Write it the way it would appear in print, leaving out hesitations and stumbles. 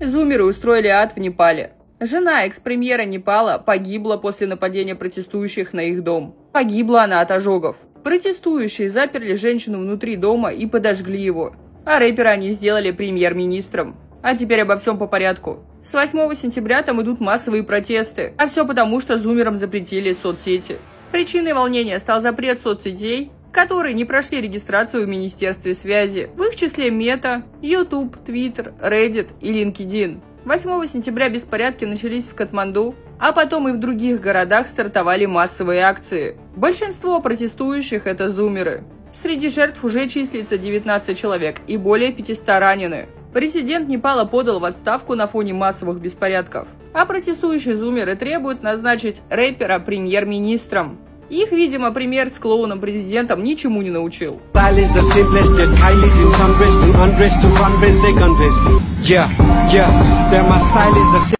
Зумеры устроили ад в Непале. Жена экс-премьера Непала погибла после нападения протестующих на их дом. Погибла она от ожогов. Протестующие заперли женщину внутри дома и подожгли его. А рэпера они сделали премьер-министром. А теперь обо всем по порядку. С 8 сентября там идут массовые протесты. А все потому, что зумерам запретили соцсети. Причиной волнения стал запрет соцсетей, которые не прошли регистрацию в Министерстве связи. В их числе Мета, YouTube, Twitter, Reddit и LinkedIn. 8 сентября беспорядки начались в Катманду, а потом и в других городах стартовали массовые акции. Большинство протестующих – это зумеры. Среди жертв уже числится 19 человек и более 500 ранены. Президент Непала подал в отставку на фоне массовых беспорядков. А протестующие зумеры требуют назначить рэпера премьер-министром. Их, видимо, пример с клоуном-президентом ничему не научил.